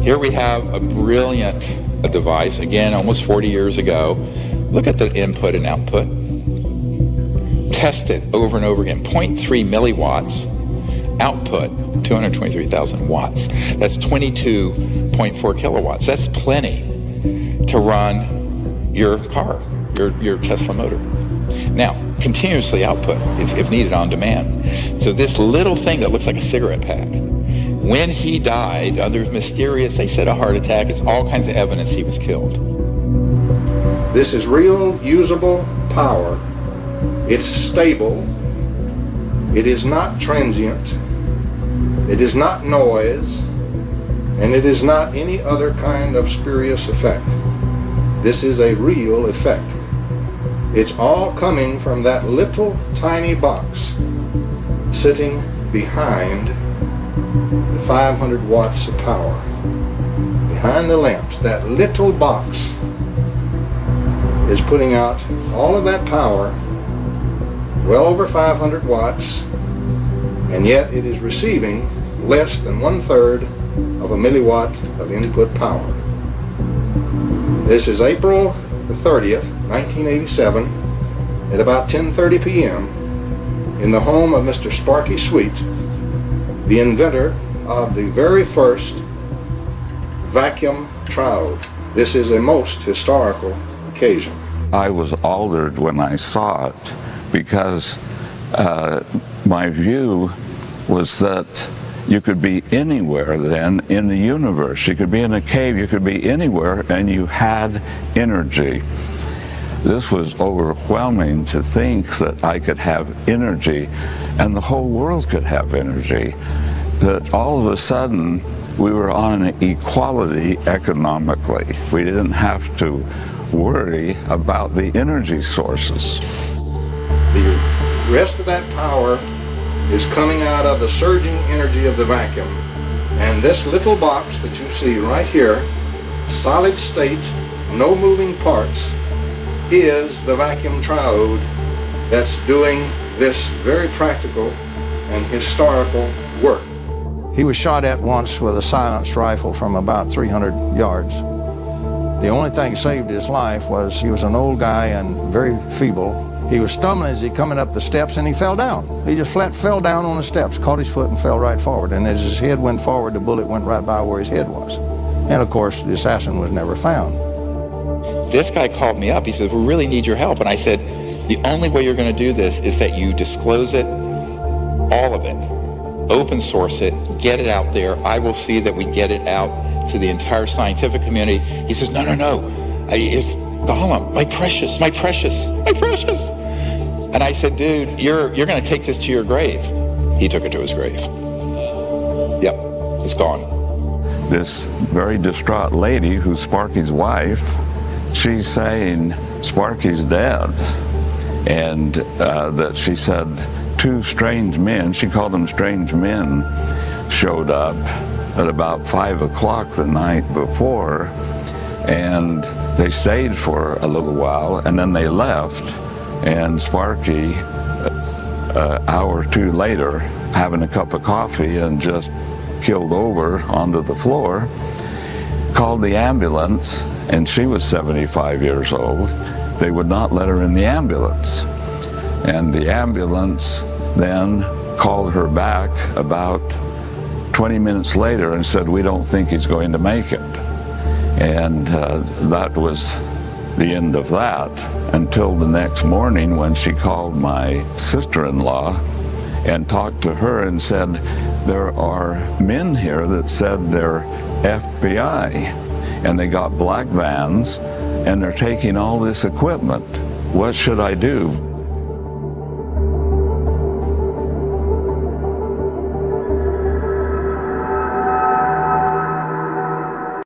Here we have a brilliant device, again, almost 40 years ago. Look at the input and output. Test it over and over again. 0.3 milliwatts, output 223,000 watts. That's 22.4 kilowatts. That's plenty to run your car, your Tesla motor. Now, continuously output if needed on demand. So this little thing that looks like a cigarette pack, when he died, under mysterious, they said a heart attack, it's all kinds of evidence he was killed. This is real, usable power. It's stable. It is not transient. It is not noise. And it is not any other kind of spurious effect. This is a real effect. It's all coming from that little tiny box sitting behind the 500 watts of power. Behind the lamps, that little box is putting out all of that power, well over 500 watts, and yet it is receiving less than 1/3 of a milliwatt of input power. This is April the 30th, 1987, at about 10:30 p.m. in the home of Mr. Sparky Sweet, the inventor of the very first vacuum triode. This is a most historical occasion. I was altered when I saw it because my view was that you could be anywhere then in the universe. You could be in a cave, you could be anywhere, and you had energy. This was overwhelming to think that I could have energy and the whole world could have energy. That all of a sudden we were on an equality economically. We didn't have to worry about the energy sources. The rest of that power is coming out of the surging energy of the vacuum. And this little box that you see right here, solid state, no moving parts, is the vacuum triode that's doing this very practical and historical work. He was shot at once with a silenced rifle from about 300 yards. The only thing that saved his life was he was an old guy and very feeble. He was stumbling as he coming up the steps and he fell down. He just flat fell down on the steps, caught his foot and fell right forward. And as his head went forward, the bullet went right by where his head was. And of course, the assassin was never found. This guy called me up. He said, we really need your help. And I said, the only way you're going to do this is that you disclose it, all of it, open source it, get it out there. I will see that we get it out to the entire scientific community. He says, no. It's Gollum, my precious. And I said, dude, you're going to take this to your grave. He took it to his grave. Yep, it's gone. This very distraught lady, who's Sparky's wife, she's saying Sparky's dead. And that she said 2 strange men, she called them strange men, showed up at about 5 o'clock the night before, and they stayed for a little while, and then they left. And Sparky, an hour or 2 later, having a cup of coffee and just killed over onto the floor, called the ambulance, and she was 75 years old. They would not let her in the ambulance. And the ambulance then called her back about 20 minutes later and said, we don't think he's going to make it. And that was the end of that until the next morning when she called my sister-in-law and talked to her and said, there are men here that said they're FBI and they got black vans and they're taking all this equipment. What should I do?